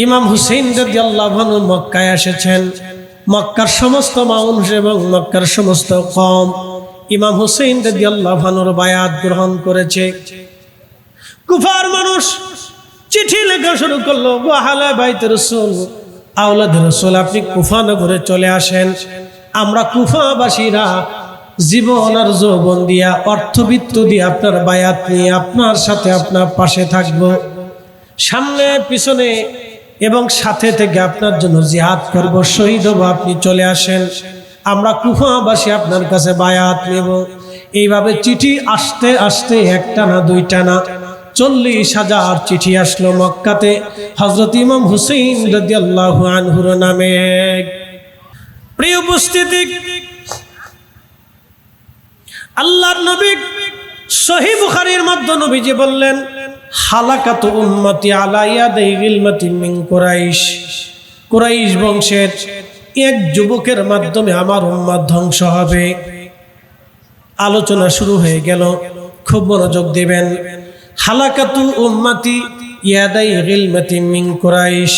ইমাম হুসেইন রাদিয়াল্লাহু আনহু মক্কায় এসেছেন। মক্কার সমস্ত মানুষ এবং মক্কার সমস্ত কওম ইমাম হুসেইন রাদিয়াল্লাহু আনহুর বায়াত গ্রহণ করেছে। কুফার মানুষ চিঠি লেখা শুরু করলো, ওয়াহালা বাইত রাসূল, আওলাদ রাসূল, আপনি কুফা নগরে চলে আসেন। আমরা কুফাবাসীরা জীবন আর যৌবন দিয়া, অর্থবিত্ত দিয়ে আপনার বায়াত নিয়ে আপনার সাথে আপনার পাশে থাকবো, সামনে পিছনে এবং সাথে থেকে আপনার জন্য জিহাদ করব, শহীদ হব, আপনি চলে আসেন। আমরা কুফাবাসী আপনার কাছে বায়াত নেব। এইভাবে চিঠি আসতে আসতে একটা না দুইটা না 40,000 চিঠি আসলো মক্কাতে হযরত ইমাম হুসেইন রাদিয়াল্লাহু আনহুর নামে। প্রিয় উপস্থিতি, আল্লাহর নবী সহিহ বুখারীর মধ্যে নবীজি বললেন, হালাকাতু উম্মতি আলা ইয়াদাই গিলমাতিন মিন কুরাইশ। কুরাইশ বংশের এক যুবকের মাধ্যমে আমার উম্মত ধ্বংস হবে। আলোচনা শুরু হয়ে গেল, খুব মনোযোগ দিবেন। হালাকাতু উম্মতি ইয়াদাই গিলমাতিন মিন কুরাইশ,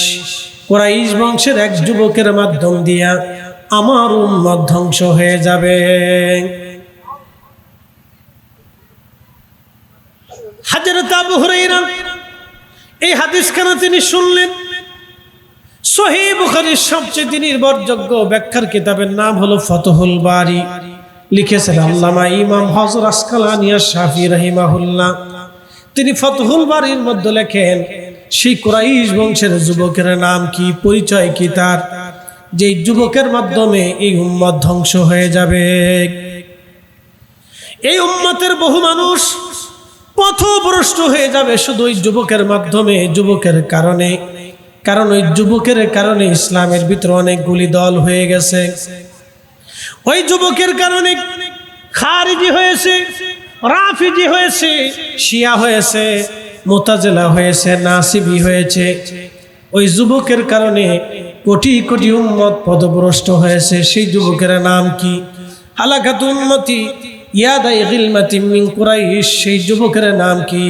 কুরাইশ বংশের এক যুবকের মাধ্যম দিয়া আমার উম্মত ধ্বংস হয়ে যাবে। হযরত আবু হুরায়রা এই হাদিসখানা তিনি শুনলেন। সহিহ বুখারীর সবচেয়ে নির্ভরযোগ্য ব্যাখ্যার কিতাবের নাম হলো ফাতহুল বারী, লিখেছেন আল্লামা ইমাম হযরত আসকালানী আশ-শাফিঈ রাহিমাহুল্লাহ। তিনি ফাতহুল বারীর মধ্যে লেখেন, সেই কুরাইশ বংশের যুবকের নাম কি, পরিচয় কি তার, যে যুবকের মাধ্যমে এই উম্মত ধ্বংস হয়ে যাবে। এই উম্মতের বহু মানুষ পথভ্রষ্ট হয়ে যাবে শুধু ওই যুবকের মাধ্যমে, যুবকের কারণে। কারণ ওই যুবকের কারণে ইসলামের ভিতরে অনেকগুলি দল হয়ে গেছে। ওই যুবকের কারণে খারিজি হয়েছে, রাফিজি হয়েছে, শিয়া হয়েছে, মুতাজিলা হয়েছে, নাসিবি হয়েছে। ওই যুবকের কারণে কোটি কোটি উম্মত পথভ্রষ্ট হয়েছে। সেই যুবকের নাম কি? হালাকাতু উম্মতি ইয়াদাই গিলমাতিন মিন কুরাইশ। সেই যুবকের নাম কি?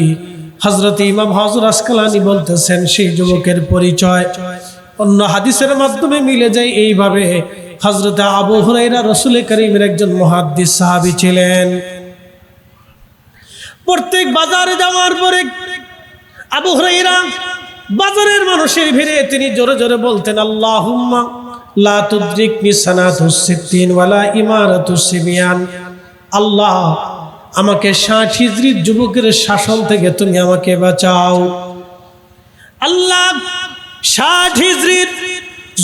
হযরত ইমাম হযরত আসকালানী বলতেছেন, সেই যুবকের পরিচয় অন্য হাদিসের মাধ্যমে মিলে যায় এইভাবে। হযরত আবু হুরায়রা রাসূল কারীমের একজন মুহাদ্দিস সাহাবী ছিলেন। প্রত্যেক বাজারে যাওয়ার পরে আবু হুরায়রা বাজারের মানুষের ভিড়ে তিনি জোরে জোরে বলতেন, আল্লাহুম্মা লা তুদরিকনি সানাতুস সিত্তিন ওয়ালা ইমারাতুস সিবিয়ান। আল্লাহ, আমাকে 60 হিজরির যুবকের শাসন থেকে তুমি আমাকে বাঁচাও। আল্লাহ, 60 হিজরির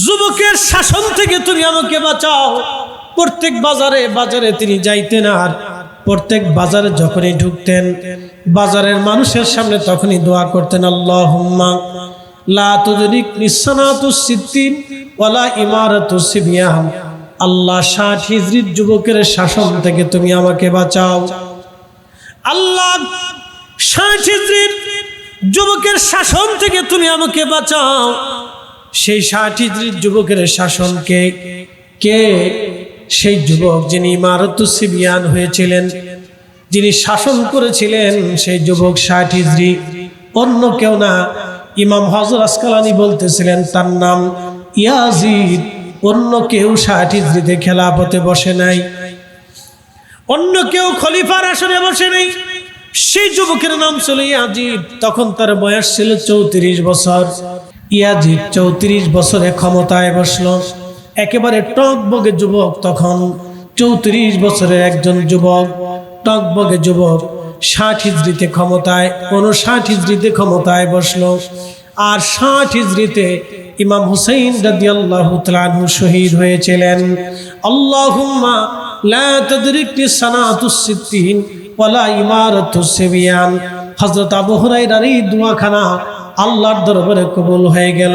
যুবকের শাসন থেকে তুমি আমাকে বাঁচাও। প্রত্যেক বাজারে বাজারে তিনি যাইতেন, আর প্রত্যেক বাজারে যখনই ঢুকতেন বাজারের মানুষের সামনে তখনই দোয়া করতেন, আল্লাহুম্মা লা তুদরিকনি সানাতুস সিত্তিন ওয়ালা ইমারাতুস সিবিয়ান। আল্লাহ, 60 হিজরির যুবকের শাসন থেকে তুমি আমাকে বাঁচাও। আল্লাহ, 60 হিজরির যুবকের শাসন থেকে তুমি আমাকে বাঁচাও। সেই 60 হিজরির যুবকের শাসনকে কে? সেই যুবক যিনি ইমারাতুস সিবিয়ান হয়েছিলেন, যিনি শাসন করেছিলেন, সেই যুবক 60 হিজরি, অন্য কেউ না। ইমাম হযরত আসকালানী বলতেছিলেন তার নাম ইয়াজিদ। অন্য কেউ 60 হিজরিতে খেলাফতে বসে নাই, অন্য কেউ খলিফার আসনে বসে নাই। সেই যুবকের নাম ছিল ইয়াজিদ। তখন তার বয়স ছিল 34 বছর। ইয়াজিদ 34 বছরে ক্ষমতায় বসলো। একেবারে টকবগে যুবক, তখন 34 বছরের একজন যুবক, টকবগে যুবক 60 হিজরিতে ক্ষমতায়, 59 হিজরিতে ক্ষমতায় বসলো। আর 60 হিজরিতে ইমাম হুসাইন রাদিয়াল্লাহু তাআলা আনহু শহীদ হয়েছিলেন। আল্লাহুম্মা লা তুদরিকনি সানাতুস সিত্তিন ওয়ালা ইমারাতুস সিবিয়ান। হযরত আবু হুরায়রার এই দোয়াখানা আল্লাহর দরবারে কবুল হয়ে গেল।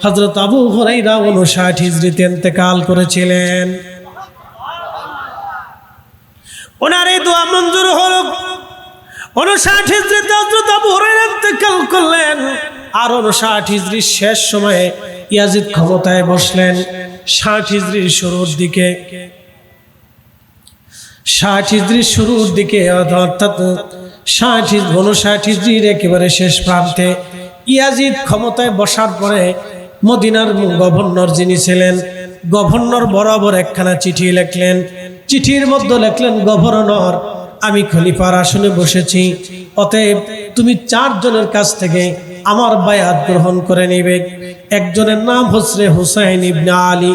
হযরত আবু হুরায়রা 59 হিজরিতে ইন্তেকাল করেছিলেন। ওনার এই দোয়া মঞ্জুর হলো। 59 হিজরিতে হযরত আবু হুরায়রা ইন্তেকাল করলেন। আর 59 হিজরির শেষ সময়ে ইয়াজিদ ক্ষমতায় বসলেন। 60 হিজরির শুরুর দিকে, 60 হিজরির শুরুর দিকে, অর্থাৎ 59 হিজরির একেবারে শেষ প্রান্তে ইয়াজিদ ক্ষমতায় বসার পরে মদিনার গভর্নর যিনি ছিলেন, গভর্নর বরাবর একখানা চিঠি লিখলেন। চিঠির মধ্যে লিখলেন, গভর্নর, আমি খলিফার আসনে বসেছি, অতএব তুমি 4 জনের কাছ থেকে আমার বায়াত গ্রহণ করে নিবে। একজনের নাম হচ্ছে হুসাইন ইবনে আলী,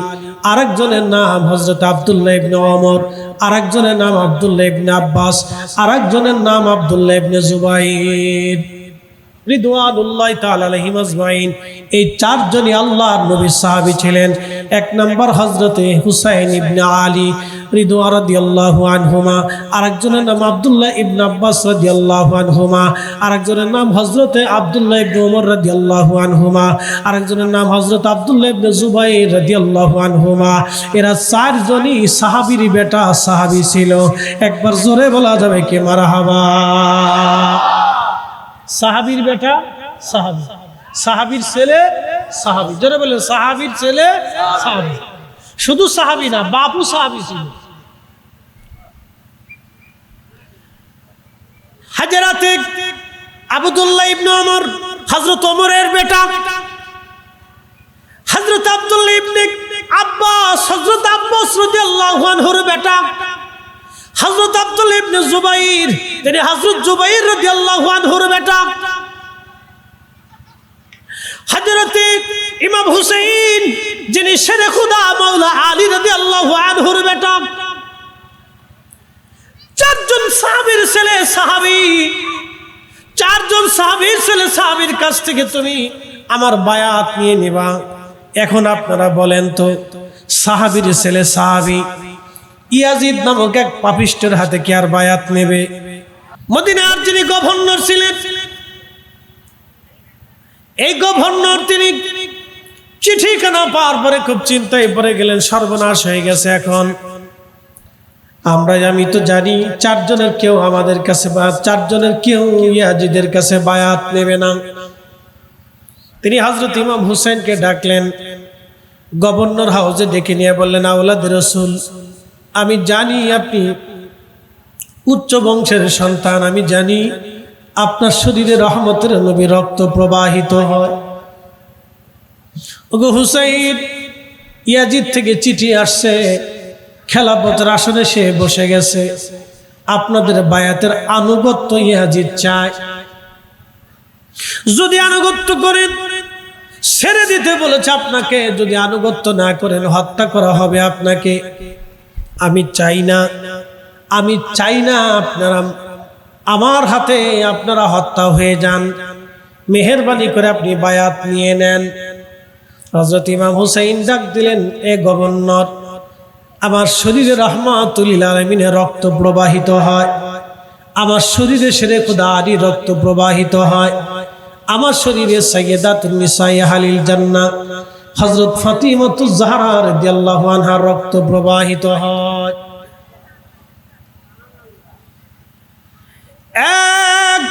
আরেকজনের নাম হযরত আব্দুল্লাহ ইবনে ওমর, আরেকজনের নাম আব্দুল্লাহ ইবনে আব্বাস, আরেকজনের নাম আব্দুল্লাহ ইবনে জুবাইর রিদওয়ানুল্লাহি তাআলা আলাইহিম আজমাইন। এই 4 জনই আল্লাহর নবীর সাহাবী ছিলেন। 1 নম্বর হযরতে হুসাইন ইবনে আলী রিদওয়ান রাদিয়াল্লাহু আনহুমা, আরেকজনের নাম আব্দুল্লাহ ইবনে আব্বাস রাদিয়াল্লাহু আনহুমা, আরেকজনের নাম হযরতে আব্দুল্লাহ ইবনে ওমর রাদিয়াল্লাহু আনহুমা, আরেকজনের নাম হযরত আব্দুল্লাহ ইবনে জুবাইর রাদিয়াল্লাহু আনহুমা। এরা 4 জনই সাহাবীর বেটা, সাহাবী ছিল। একবার জোরে বলা যাবে কি মারহাবা? সাহাবীর বেটা সাহাবী, সাহাবীর ছেলে সাহাবী। জোরে বলেন, সাহাবীর ছেলে সাহাবী। শুধু সাহাবী না, বাপু সাহাবী ছিল। হাজরাতে আব্দুল্লাহ ইবনে ওমর, হযরত ওমরের বেটা। হযরত আব্দুল্লাহ ইবনে আব্বাস, হযরত আব্বাস রাদিয়াল্লাহু আনহুর বেটা। হযরত আব্দুল্লাহ ইবনে জুবাইর, তিনি হযরত জুবাইর রাদিয়াল্লাহু আনহুর বেটা। হযরত ইমাম হুসাইন, যিনি শেরে খুদা মাওলা আলী রাদিয়াল্লাহু আনহুর বেটা। 4 জন সাহাবীর ছেলে সাহাবী, 4 জন সাহাবীর ছেলে সাহাবীর কাছ থেকে তুমি আমার বায়াত নিয়ে নিবা। এখন আপনারা বলেন তো, সাহাবীর ছেলে সাহাবী ইয়াজিদ নামক এক পাপিষ্টের হাতে কি আর বায়াত নেবে? মদিনার যিনি গভর্নর ছিলেন, এই গভর্নর তিনি চিঠিখানা পাওয়ার পরে খুব চিন্তায় পড়ে গেলেন, সর্বনাশ হয়ে গেছে। এখন আমি তো জানি 4 জনের কেউ আমাদের কাছে, 4 জনের কেউ ইয়াজিদের কাছে বায়াত নেবে না। তিনি হযরত ইমাম হুসাইনকে ডাকলেন, গভর্নর হাউসে ডেকে নিয়ে বললেন, আওলাদে রাসূল, আমি জানি আপনি উচ্চ বংশের সন্তান, আমি জানি আপনার শরীরে রহমতের নবী রক্ত প্রবাহিত হয়। ওগো হুসাইন, ইয়াজিদ থেকে চিঠি আসছে, খেলাফতের আসনে সে বসে গেছে, আপনাদের বায়াতের আনুগত্য ইয়াজিদ চায়। যদি আনুগত্য করেন ছেড়ে দিতে বলেছে আপনাকে, যদি আনুগত্য না করেন হত্যা করা হবে আপনাকে। আমি চাই না, আমি চাই না আপনারা আমার হাতে আপনারা হত্যা হয়ে যান। মেহেরবানি করে আপনি বায়াত নিয়ে নেন। হযরত ইমাম হুসাইন ডাক দিলেন, এ গভর্নর, আমার শরীরে রাহমাতুল লিল আলামিনের রক্ত প্রবাহিত হয়, আমার শরীরে শেরে খুদা আলীর রক্ত প্রবাহিত হয়, আমার শরীরে সাইয়্যিদাতুন নিসায়ে আহলিল জান্নাহ হযরত ফাতিমাতুজ জাহরা রাদিয়াল্লাহু আনহার রক্ত প্রবাহিত হয়। এক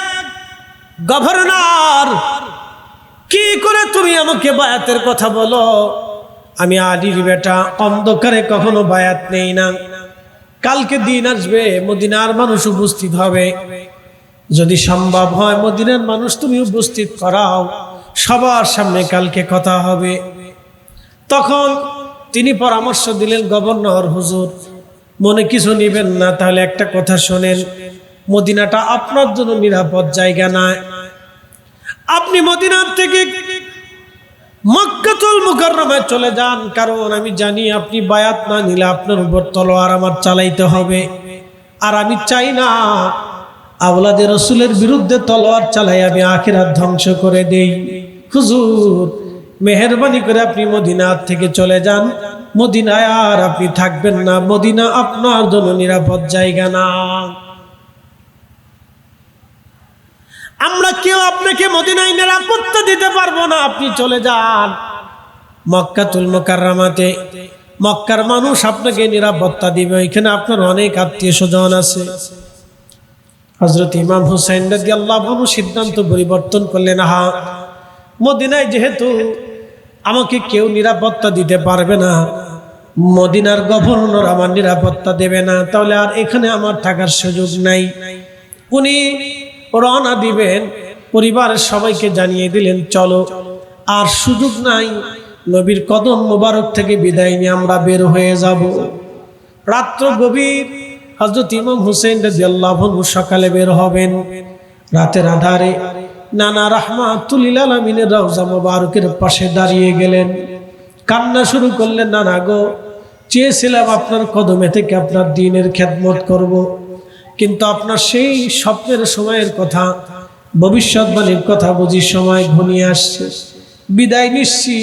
গভর্নর, কি করে তুমি আমাকে বায়াতের কথা বলো? আমি আলীর বেটা, অন্ধকারে কখনো বায়াত নেই না। কালকে দিন আসবে, মদিনার মানুষ উপস্থিত হবে, যদি সম্ভব হয় মদিনার মানুষ তুমি উপস্থিত করাও, সবার সামনে কালকে কথা হবে। তখন তিনি পরামর্শ দিলেন, গভর্নর হুজুর, মনে কিছু নেবেন না, তাহলে একটা কথা শোনেন, মদিনাটা আপনার জন্য নিরাপদ জায়গা নয়। আপনি মদিনার থেকে মক্কাতুল মুকাররমায় চলে যান, কারণ আমি জানি আপনি বায়াত না নিলে আপনার উপর তলোয়ার আমার চালাইতে হবে, আর আমি চাই না আওলাদে রাসূলের বিরুদ্ধে তলোয়ার চালাই আমি আখিরাত ধ্বংস করে দেই। হুজুর, মেহেরবানি করে আপনি মদিনা থেকে চলে যান, মদিনায় আর আপনি থাকবেন না, মদিনা আপনার জন্য নিরাপদ জায়গা না। আমরা কেউ আপনাকে মদিনায় নিরাপত্তা দিতে পারবো না, আপনি চলে যান মক্কাতুল মুকাররমাতে, মক্কার মানুষ আপনাকে নিরাপত্তা দিবে, এখানে আপনার অনেক আত্মীয় স্বজন আছে। হযরত ইমাম হুসাইন রাদিয়াল্লাহু আনহু সিদ্ধান্ত পরিবর্তন করলেন, হ্যাঁ, মদিনায় যেহেতু আমাকে কেউ নিরাপত্তা দিতে পারবে না, মদিনার গভর্নর আমার নিরাপত্তা দেবে না, তাহলে আর এখানে আমার থাকার সুযোগ নাই। উনি রওনা দিবেন, পরিবারের সবাইকে জানিয়ে দিলেন চলো, আর সুযোগ নাই, নবীর কদম মোবারক থেকে বিদায় নিয়ে আমরা বের হয়ে যাব। রাত্র গভীর, হযরত ইমাম হুসাইন রাদিয়াল্লাহু আনহু সকালে বের হবেন। রাতের আধারে নানা রাহমাতুল লিল আলামিনের রওজা মোবারকের পাশে দাঁড়িয়ে গেলেন, কান্না শুরু করলেন। নানা গো, চেয়েছিলাম আপনার কদমে থেকে আপনার দ্বীনের খেদমত করব, কিন্তু আপনার সেই স্বপ্নের সময়ের কথা, ভবিষ্যৎবাণীর কথা বুঝি সময় ঘনিয়ে আসছে। বিদায় নিচ্ছি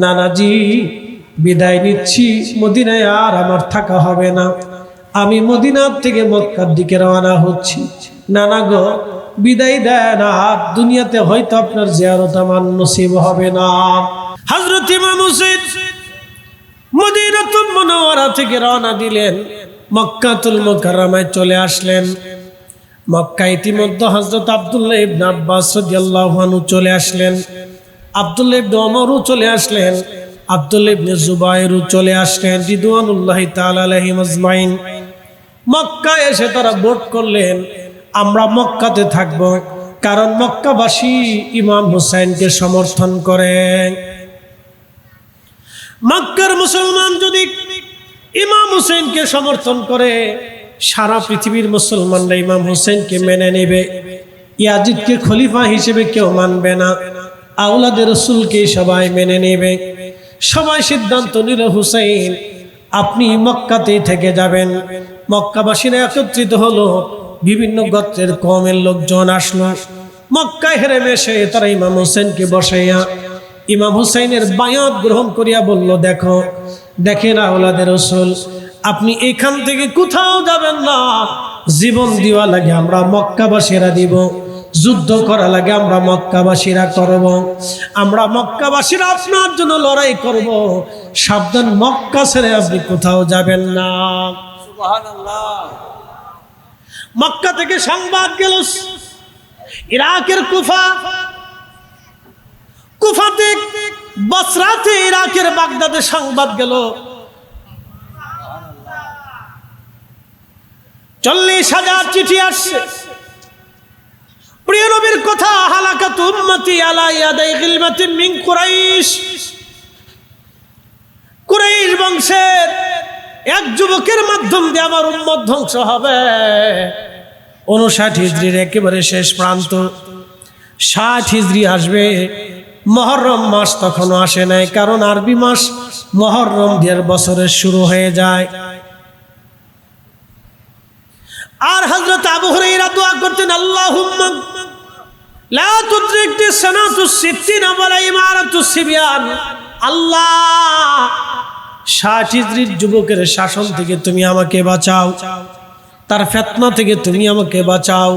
নানাজি, বিদায় নিচ্ছি, মদিনায় আর আমার থাকা হবে না, আমি মদিনার থেকে মক্কার দিকে রওনা হচ্ছি। নানা গো, বিদায় দেন, আর দুনিয়াতে হয়তো আপনার জিয়ারত আমার নসিব হবে না। হযরত ইমাম হুসাইন মদিনাতুল মুনাওয়ারা থেকে রওনা দিলেন, মক্কাতুল মুকাররমায় চলে আসলেন। মক্কা ইতিমধ্যে হযরত আব্দুল্লাহ ইবনে আব্বাস রাদিয়াল্লাহু আনহু চলে আসলেন, আব্দুল্লাহ ইবনে ওমরও চলে আসলেন, আব্দুল্লাহ ইবনে জুবায়েরও চলে আসলেন রিদওয়ানুল্লাহি তাআলা আলাইহিম আজমাইন। মক্কায় এসে তারা ভোট করলেন, আমরা মক্কাতে থাকব, কারণ মক্কাবাসী ইমাম হুসাইনকে সমর্থন করে। মক্কার মুসলমান যদি ইমাম হুসাইনকে সমর্থন করে, সারা পৃথিবীর মুসলমানরা ইমাম হুসাইনকে মেনে নেবে। ইয়াজিদকে খলিফা হিসেবে কেউ মানবে না, আওলাদে রাসূলকে সবাই মেনে নেবে। সবাই সিদ্ধান্ত নিল হুসাইন আপনি মক্কাতেই থেকে যাবেন। মক্কাবাসীরা একত্রিত হলো, বিভিন্ন গোত্রের কওমের লোকজন আসলো। মক্কায় হেরে এসে তারা ইমাম হুসাইনকে বসাইয়া ইমাম হুসাইনের বায়াত গ্রহণ করিয়া বলল, দেখেন আওলাদে রাসূল, আপনি এখান থেকে কোথাও যাবেন না, জীবন দেওয়া লাগে আমরা মক্কাবাসীরা দিব, যুদ্ধ করা লাগে আমরা মক্কাবাসীরা করব, আমরা মক্কাবাসীরা আপনার জন্য লড়াই করব, সাবধান, মক্কা ছেড়ে আপনি কোথাও যাবেন না। সুবহানাল্লাহ। মক্কা থেকে সংবাদ গেল ইরাকের কুফাতে, বসরাতে, ইরাকের বাগদাদে সংবাদ গেল 40,000 চিঠি আসছে। প্রিয় নবীর কথা, হালাকাত উম্মতি আলা ইয়াদাই গিলমাতিন মিন কুরাইশ, কুরাইশ বংশের এক যুবকের মাধ্যম দিয়ে আমার উম্মত ধ্বংস হবে। 59 হিজরির একেবারে শেষ প্রান্ত, 60 হিজরি আসবে। মুহররম মাস তখনও আসে নাই, কারণ আরবি মাস মুহররম দিয়ে বছরের শুরু হয়ে যায়। আর হযরত আবু হুরায়রা দোয়া করতেন, আল্লাহুম্মা লা তুদরিকনি সানাতুস সিত্তিন ওয়ালা ইমারাতুস সিবিয়ান, আল্লাহ 60 হিজরির যুবকের শাসন থেকে তুমি আমাকে বাঁচাও, তার ফিতনা থেকে তুমি আমাকে বাঁচাও।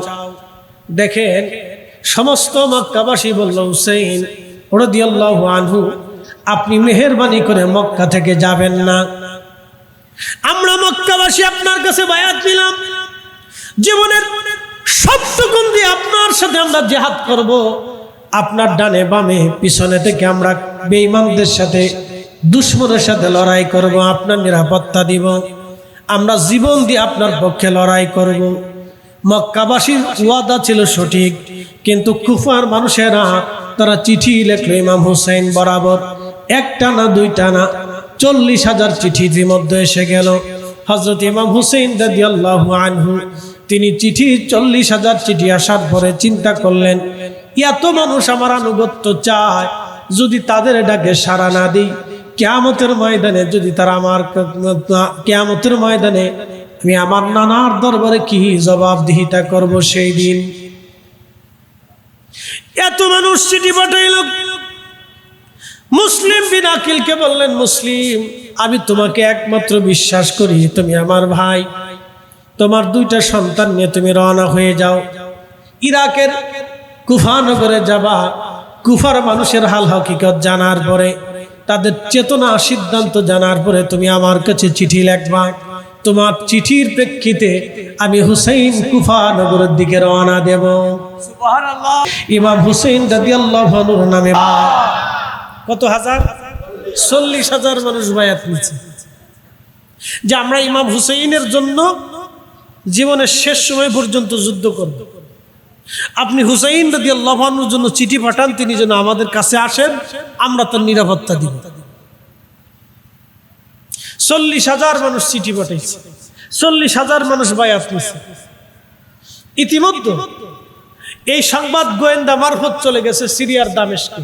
দেখেন সমস্ত মক্কাবাসী বলল, হুসাইন রাদিয়াল্লাহু আনহু আপনি মেহেরবানি করে মক্কা থেকে যাবেন না, আমরা মক্কাবাসী আপনার কাছে বায়াত নিলাম, জীবনের সবটুকুন দিয়ে আপনার সাথে আমরা জিহাদ করব, আপনার ডানে বামে পিছনে থেকে আমরা বেঈমানদের সাথে, দুশমনের সাথে লড়াই করব, আপনার নিরাপত্তা দিব, আমরা জীবন দিয়ে আপনার পক্ষে লড়াই করব। মক্কাবাসীর ওয়াদা ছিল সঠিক, কিন্তু কুফার মানুষেরা তারা চিঠি লিখলো ইমাম হুসাইন বরাবর, একটা না দুইটা না, 40,000 চিঠি ইতিমধ্যে এসে গেল। হযরত ইমাম হুসাইন রাদিয়াল্লাহু আনহু তিনি চিঠি 40,000 চিঠি আসার পরে চিন্তা করলেন, এত মানুষ আমার আনুগত্য চায়, যদি তাদের ডাকে সাড়া না দিই, কিয়ামতের ময়দানে যদি তারা আমার কিয়ামতের ময়দানে আমি আমার নানার দরবারে কি জবাবদিহিতা করব সেই দিন। এত মানুষ চিঠি পাঠাইল। মুসলিম বিন আকিলকে বললেন, মুসলিম আমি তোমাকে একমাত্র বিশ্বাস করি, তুমি আমার ভাই, তোমার 2টা সন্তান নিয়ে তুমি রওনা হয়ে যাও, ইরাকের কুফা নগরে যাবা। কুফার মানুষের হাল হকিকত জানার পরে, তাদের চেতনা সিদ্ধান্ত জানার পরে তুমি আমার কাছে চিঠি লিখবা, তোমার চিঠির প্রেক্ষিতে আমি হুসাইন কুফা নগরের দিকে রওনা দেব। সুবহানাল্লাহ। ইমাম হুসাইন রাদিয়াল্লাহু আনহুর নামে কত হাজার, 40,000 মানুষ বায়াত নিয়েছে যে আমরা ইমাম হুসাইনের জন্য জীবনের শেষ সময় পর্যন্ত যুদ্ধ করব। আপনি হুসাইন রাদিয়াল্লাহু আনহুর জন্য চিঠি পাঠান, তিনি যেন আমাদের কাছে আসেন, আমরা তার নিরাপত্তা দিব। 40,000 মানুষ চিঠি পাঠাইছে, 40,000 মানুষ বায়াত নিছে। ইতিমধ্যে এই সংবাদ গোয়েন্দা মারফত চলে গেছে সিরিয়ার দামেস্কে।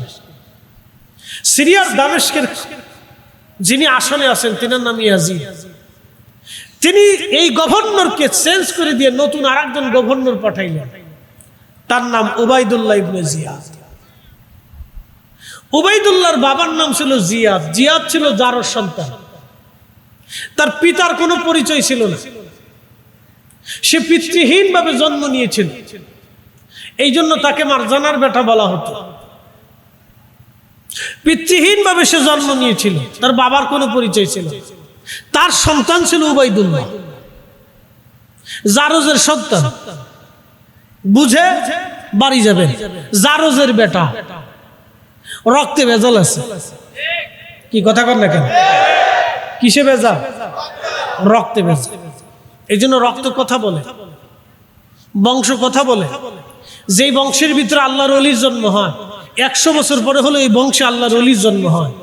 সিরিয়ার দামেস্কের যিনি আসনে আছেন তিনার নাম ইয়াজিদ। তিনি এই গভর্নরকে চেঞ্জ করে দিয়ে নতুন আরেকজন গভর্নর পাঠাইলেন, তার নাম উবাইদুল্লাহ ইবনে জিয়াদ। উবাইদুল্লাহর বাবার নাম ছিল জিয়াদ। জিয়াদ ছিল জারর সন্তান, তার পিতার কোনো পরিচয় ছিল না, সে পিতৃহীন ভাবে জন্ম নিয়েছিল। এই জন্য তাকে মারজানার বেটা বলা হতো। পিতৃহীন ভাবে সে জন্ম নিয়েছিল, তার বাবার কোনো পরিচয় ছিল। তার সন্তান ছিল উবাইদুল্লাহ, জারজের সন্তান। বুঝে বাড়ি যাবেন, জারজের বেটা, রক্তে ভেজাল আছে। কি কথা কর না কেন? কিসে ভেজাল? রক্তে ভেজাল। এই জন্য রক্ত কথা বলে, বংশ কথা বলে। যেই বংশের ভিতরে আল্লাহর ওলির জন্ম হয়, 100 বছর পরে হলো এই বংশে আল্লাহর ওলির জন্ম হয়।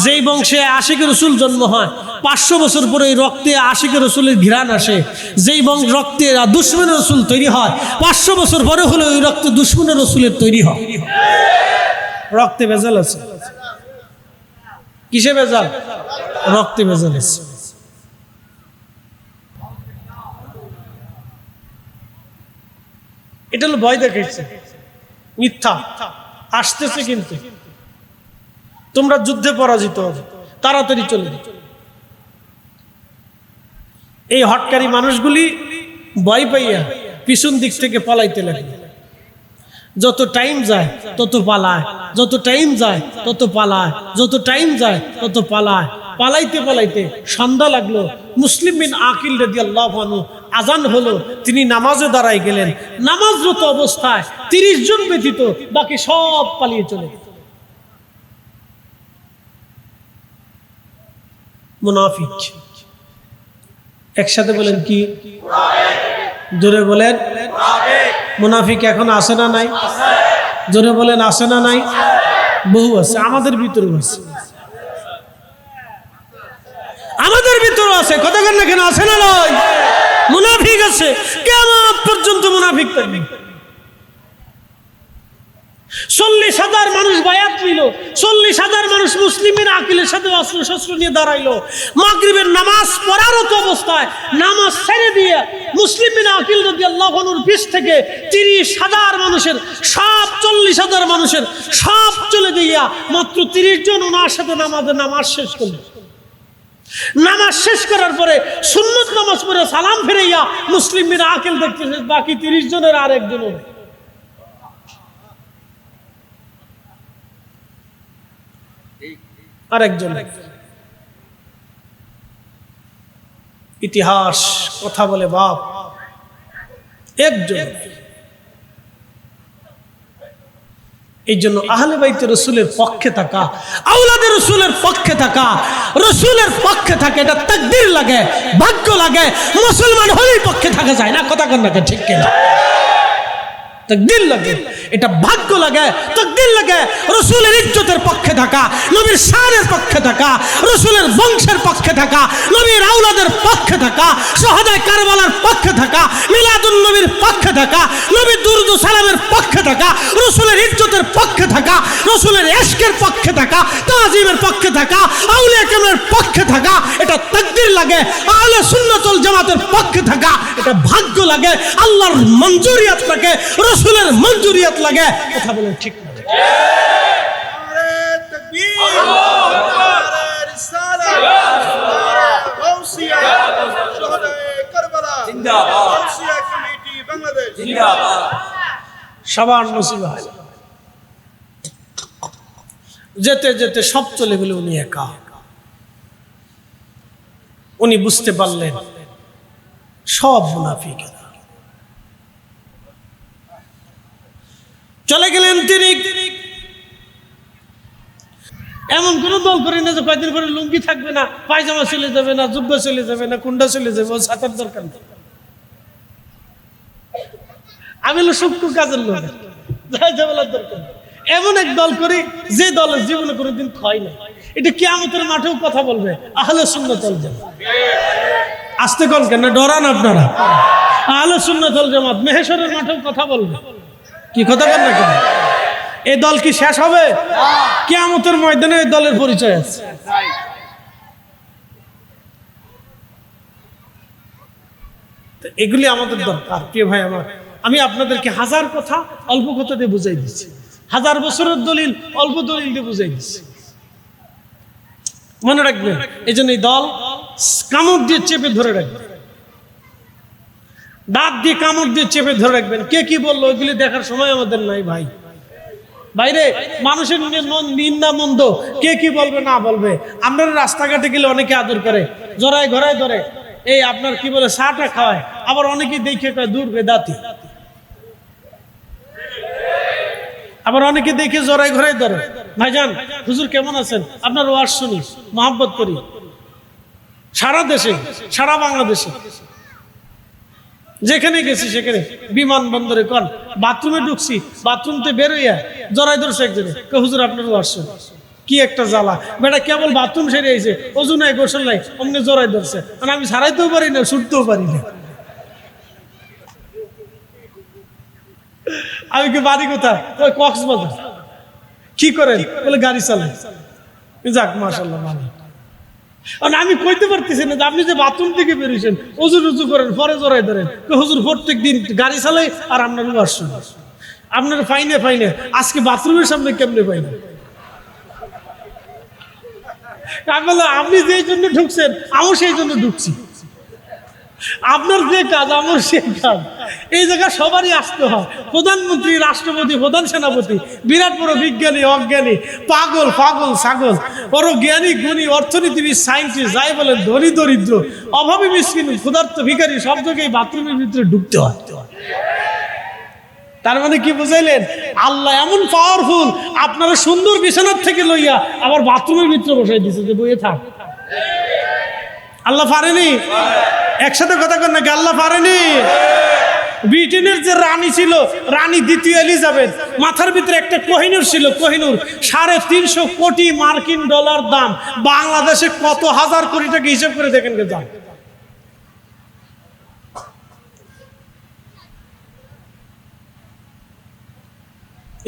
যেই বংশে আশিকে রসুল জন্ম হয়, 500 বছর পরে এই রক্তে আশিকে রসুলের ঘ্রাণ আসে। যেই রক্তে দুশ্মনের রসুল তৈরি হয়, 500 বছর পরে হলো ওই রক্তে দুশ্মনের রসুলের তৈরি হয়। রক্তে ভেজাল আছে। কিসে ভেজাল? রক্তে ভেজাল আছে। এটা হলো ভয় দেখাইছে, মিথ্যা আসতেছে। কিন্তু তোমরা যুদ্ধে পরাজিত হবে, তাড়াতাড়ি চলে যাও। এই হটকারী মানুষগুলি ভয় পাইয়া পিছন দিক থেকে পালাইতে লাগে। যত টাইম যায় তত পালায়, যত টাইম যায় তত পালায়, যত টাইম যায় তত পালায়। পালাইতে পালাইতে সন্ধ্যা লাগলো। মুসলিম বিন আকিল রাদিয়াল্লাহু আনহু আজান হলো, তিনি নামাজে দাঁড়ায় গেলেন। নামাজরত অবস্থায় 30 জন ব্যতীত বাকি সব পালিয়ে চলে গেল। মুনাফিক। একসাথে বলেন কি? জোরে বলেন। মুনাফিক এখন আছে না নাই? জোরে বলেন, আছে না নাই? বহু আছে, আমাদের ভিতরেও আছে, আমাদের ভিতরেও আছে। কথা কেন না কেন? আছে না নয়? মুনাফিক আছে, কিয়ামত পর্যন্ত মুনাফিক থাকবে। 40,000 মানুষ বায়াত নিল, 40,000 মানুষ মুসলিমের আকিলের সাথে অস্ত্র শস্ত্র নিয়ে দাঁড়াইলো। মাগরিবের নামাজ পড়ারত অবস্থায় নামাজ ছেড়ে দিয়ে মুসলিমের আকিল রাদিয়াল্লাহু আনহুর পিছ থেকে 30,000 মানুষের সব 40,000 মানুষের সব চলে দিয়া মাত্র 30 জন ওনার সাথে নামাজ শেষ করল। নামাজ শেষ করার পরে সুন্নত নামাজ পড়ে সালাম ফিরাইয়া মুসলিমের আকিল দেখতেছে বাকি 30 জনের আর একজন আরেকজন। ইতিহাস কথা বলে বাপ, একজন। এই জন্য আহলে বাইতে রসুলের পক্ষে থাকা, আওলাদে রসুলের পক্ষে থাকা, রসুলের পক্ষে থাকে, এটা তাকদীর লাগে, ভাগ্য লাগে। মুসলমান হলেই পক্ষে থাকা যায় না। কথা কন না, ঠিক কিনা? তাকদীর লাগে, এটা ভাগ্য লাগে, তাকদীর লাগে। রসুলের ইজ্জতের পক্ষে থাকা, নবীর শানের পক্ষে থাকা, রসুলের বংশের পক্ষে থাকা, নবীর আওলাদের পক্ষে থাকা, শহাদায়ে কারবালার পক্ষে থাকা, মিলাদুন নবীর পক্ষে থাকা, নবীর দুরূদ ও সালামের পক্ষে থাকা, রসুলের ইজ্জতের পক্ষে থাকা, রসুলের ইশকের পক্ষে থাকা, তাজিমের পক্ষে থাকা, আউলিয়া কেরামের পক্ষে থাকা, এটা তাকদীর লাগে। আহলে সুন্নাত ওয়াল জামাতের পক্ষে থাকা, এটা ভাগ্য লাগে। আল্লাহর মঞ্জুরিয়াত লাগে, রসুলের মঞ্জুরিয়াত লাগে। কথা বলেন ঠিক না? সবার নসিব হয়। যেতে যেতে সব চলে গেল, উনি একা। উনি বুঝতে পারলেন সব মুনাফিক। চলে গেলেন তিনি। এমন কোন দল করে না যে কয়েকদিন পরে লুঙ্গি থাকবে না, পায়জামা চলে যাবে না, জুব্বা চলে যাবে না, কুন্ডা চলে যাবে, ও ছাতার দরকার নেই। আমি হলো সূক্ষ্ম কাজের লোক, যাই ঝামেলার দরকার নেই। এমন এক দল করি যে দলের জীবনে কোনোদিন ক্ষয় নাই। এটা কিয়ামতের মাঠেও কথা বলবে আহলে সুন্নাত ওয়াল জামাত। আসতে কোন কেন ডরান আপনারা? আহলে সুন্নাত ওয়াল জামাত মেহেশরের মাঠেও কথা বলবে। কি কথা কেন না কেন? এই দল কি শেষ হবে? কিয়ামতের ময়দানে এই দলের পরিচয় আছে। এগুলি আমাদের দরকার। কে ভাই আমার, আমি আপনাদেরকে হাজার কথা অল্প কথা দিয়ে বুঝাই দিচ্ছি, হাজার বছরের দলিল অল্প দলিল দিয়ে বুঝাই দিচ্ছি। মনে রাখবেন, এই জন্য এই দল কামড় দিয়ে চেপে ধরে রাখবেন, দাঁত দিয়ে কামড় দিয়ে চেপে ধরে রাখবেন। কে কি বললো ওইগুলি দেখার সময় আমাদের নাই ভাই। বাইরে মানুষের নিন্দা মন্দ কে কি বলবে না বলবে। আমরা রাস্তাঘাটে গেলে অনেকে আদর করে, জড়ায় ঘরায় ধরে, এই আপনার কি বলে চাটা খাওয়ায়, আবার অনেকেই দেখে কয় দূর বেদাতি, আবার অনেকে দেখে জড়ায় ঘরায় ধরে। ভাইজান হুজুর কেমন আছেন, আপনার ওয়াজ শুনি, মহব্বত করি। সারা দেশে, সারা বাংলাদেশে যেখানে গেছি সেখানে, বিমানবন্দরে কন, বাথরুমে ঢুকছি, বাথরুমতে বেরোইয়া জড়াই ধরছে একজনে, হুজুর আপনার ওয়াজ শুনি। কি একটা জ্বালা বেটা, কেবল বাথরুম সেরে আইছে, অজু নাই গোসল নাই, অমনি জড়াই ধরছে। মানে আমি ছাড়াইতেও পারি না, ছুটতেও পারি না। আমি কি বাড়ি কোথায়? ওই কক্সবাজার। কি করেন? বলে গাড়ি চালাই। যাক মাশাআল্লাহ ভালো। আমি কইতে পারতেছি না যে আপনি যে বাথরুম থেকে বেরিয়েছেন, অজু টুজু করেন, পরে জড়াই ধরেন। হুজুর প্রত্যেক দিন গাড়ি চালাই আর আপনার ওয়াজ শুনি। আপনার ফাইনে ফাইনে আজকে বাথরুমের সামনে কেমনে পাইনে? আমি বললাম আপনি যেই জন্য ঢুকছেন আমিও সেই জন্য ঢুকছি। আপনার যে কাজ আমার সেই কাজ। এই জায়গায় সবারই আসতে হয়। প্রধানমন্ত্রী, রাষ্ট্রপতি, প্রধান সেনাপতি, বিরাট বড় বিজ্ঞানী, অজ্ঞানী, পাগল পাগল ছাগল, বড় জ্ঞানী গুণী, অর্থনীতিবিদ, সায়েন্টিস্ট, যাই বলেন, ধনী দরিদ্র, অভাবী মিসকিন, ক্ষুধার্ত ভিখারি, সব জায়গায় বাথরুমের ভিতরে ঢুকতে হয়। তার মানে কি বুঝাইলেন? আল্লাহ এমন পাওয়ারফুল, আপনারা সুন্দর বিছানার থেকে লইয়া আবার বাথরুমের ভিতরে বসাই দিচ্ছে যে বইয়ে থাক। আল্লাহ পারেনি? একসাথে কথা কর না, আল্লাহ পারেনি? ব্রিটেনের যে রানী ছিল, রানী দ্বিতীয় এলিজাবেথ, মাথার ভিতরে একটা কোহিনূর ছিল, কোহিনূর 350 কোটি মার্কিন ডলার দাম। বাংলাদেশে কত হাজার কোটি টাকা হিসাব করে দেখেন কে যান।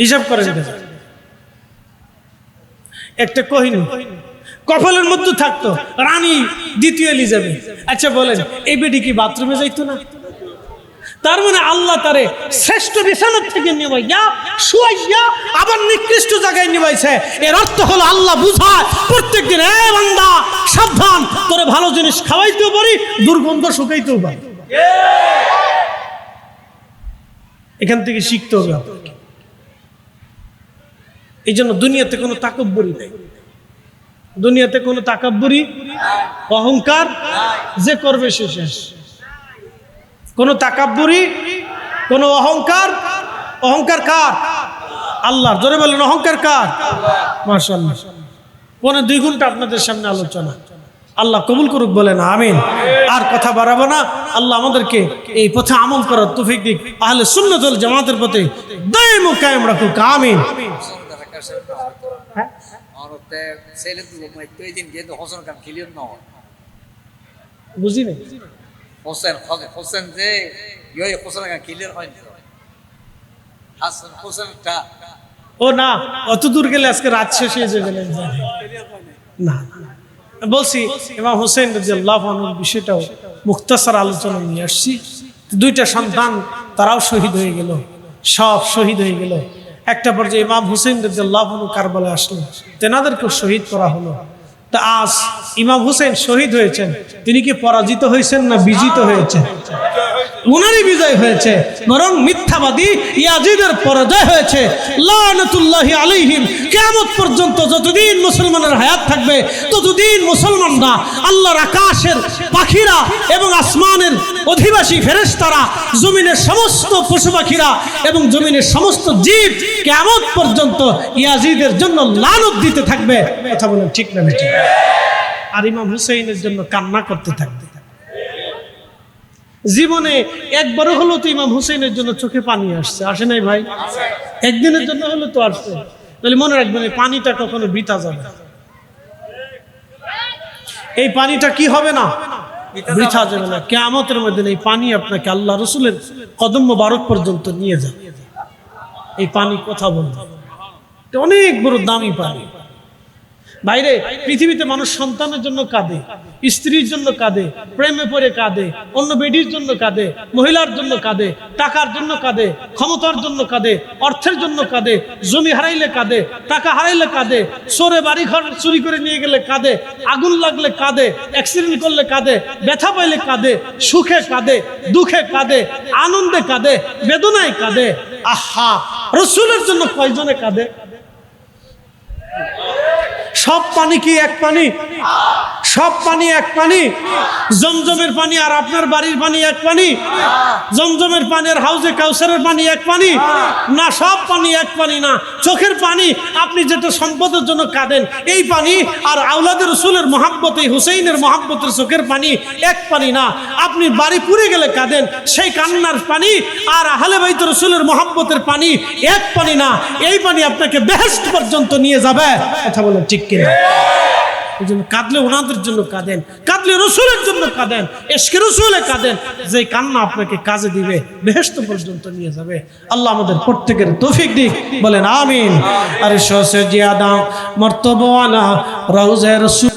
হিসাব করেন একটা কোহিনূর কপালের মধ্যে থাকতো, রানী দ্বিতীয় এলিজাবেথ। আচ্ছা বলেন, এই বেটি কি বাথরুমে যাইতো না? তার মানে আল্লাহ তারে শ্রেষ্ঠ বিছানার থেকে নিবাইয়া শুয়াইয়া আবার নিকৃষ্ট জায়গায় নিবাইছে। এর অর্থ হলো আল্লাহ বুঝায় প্রত্যেকদিন, এ বান্দা সাবধান, তোরে ভালো জিনিস খাওয়াইতেও পারি, দুর্গন্ধ শুকাইতেও পারি। এখান থেকে শিখতে হবে। এই জন্য দুনিয়াতে কোনো তাকব্বুরি নেই, দুনিয়াতে কোনো তাকাব্বুরি, অহংকার যে করবে সে শেষ। কোনো তাকাব্বুরি, কোনো অহংকার। অহংকার কার? আল্লাহর। জোরে বলেন অহংকার কার? মাশাআল্লাহ। 1.5 ঘন্টা আপনাদের সামনে আলোচনা, আল্লাহ কবুল করুক, বলেন আমিন। আর কথা বাড়াবো না। আল্লাহ আমাদেরকে এই পথে আমল করার তৌফিক দিক, আহলে সুন্নাত ওয়াল জামাতের পথে দায়েম ও কায়েম রাখুক, আমিন। বুঝি নাই হোসেন হোসেন যে হোসেন ক্লিয়ার হয়নি। হাসান হোসেনটা ও না, অত দূর গেলে আজকে রাত শেষ হয়ে যাবে না। বলছি ইমাম হোসেন রাদিয়াল্লাহু আনহুর বিষয়টাও মুখতাসার আলোচনা নিয়ে আসছি। 2টা সন্তান, তারাও শহীদ হয়ে গেল, সব শহীদ হয়ে গেল। একটা পর্যায়ে ইমাম হোসেন রাদিয়াল্লাহু আনহু কারবালায় আসলেন, তেনাদেরকেও শহীদ করা হলো। তা আজ ইমাম হোসেন শহীদ হয়েছেন, তিনি কি পরাজিত হয়েছেন না বিজিত হয়েছেন? উনারই বিজয় হয়েছে, বরং মিথ্যাবাদী ইয়াজিদের পরাজয় হয়েছে। লানাতুল্লাহি আলাইহিম। কিয়ামত পর্যন্ত যতদিন মুসলমানের হায়াত থাকবে ততদিন মুসলমানরা, আল্লাহর আকাশের পাখিরা এবং আসমানের অধিবাসী ফেরেশতারা, জমিনের সমস্ত পশু পাখিরা এবং জমিনের সমস্ত জীব কিয়ামত পর্যন্ত ইয়াজিদের জন্য লানত দিতে থাকবে। কথা বলেন ঠিক না বেঠিক? আর ইমাম হুসাইনের জন্য কান্না করতে থাকবে। জীবনে একবারও হলো তো ইমাম হুসেনের জন্য চোখে পানি আসছে, আসে নাই ভাই? একদিনের জন্য হলো তো আসছে। তাহলে মনে রাখবেন এই পানিটা কখনো বৃথা যাবে না। এই পানিটা কি হবে না, বৃথা যাবে না। কিয়ামতের মধ্যে এই পানি আপনাকে আল্লাহ রসুলের কদম মোবারক পর্যন্ত নিয়ে যাবে। এই পানি কথা বলবে, অনেক বড় দামি পানি। বাইরে পৃথিবীতে মানুষ সন্তানের জন্য কাঁদে, স্ত্রীর জন্য কাঁদে, প্রেমে পড়ে কাঁদে, অন্য বেডির জন্য কাঁদে, মহিলার জন্য কাঁদে, টাকার জন্য কাঁদে, ক্ষমতার জন্য কাঁদে, অর্থের জন্য কাঁদে, জমি হারাইলে কাঁদে, টাকা হারাইলে কাঁদে, চোরে বাড়ি ঘর চুরি করে নিয়ে গেলে কাঁদে, আগুন লাগলে কাঁদে, অ্যাক্সিডেন্ট করলে কাঁদে, ব্যথা পাইলে কাঁদে, সুখে কাঁদে, দুঃখে কাঁদে, আনন্দে কাঁদে, বেদনায় কাঁদে। আহা, রসুলের জন্য কয়জনে কাঁদে? সব পানি কি এক পানি? সব পানি এক পানি? জমজমের পানি আর আপনার বাড়ির পানি এক পানি? জমজমের পানি আর হাউজে কাউসারের পানি এক পানি না? সব পানি এক পানি না। চোখের পানি আপনি যেটা সম্পদের জন্য কাঁদেন এই পানি, আর আওলাদের রসুলের মহাব্বতে হুসেইনের মহাব্বতের চোখের পানি এক পানি না। আপনি বাড়ি পুড়ে গেলে কাঁদেন সেই কান্নার পানি, আর আহলে বাইত রসুলের মহাব্বতের পানি এক পানি না। এই পানি আপনাকে বেহেশত পর্যন্ত নিয়ে যাবে। কথা বলেন ঠিক কিনা? এই জন্য কাঁদলে ওনাদের জন্য কাঁদেন, কাঁদলে রসুলের জন্য কাঁদেন, ইশকে রসুলে কাঁদেন, যে কান্না আপনাকে কাজে দিবে, বেহেশত পর্যন্ত নিয়ে যাবে। আল্লাহ আমাদের প্রত্যেকের তৌফিক দিক, বলেন আমিন। আর সে জিয়াদা মর্তবা ওয়ালা রওজা রাসূল।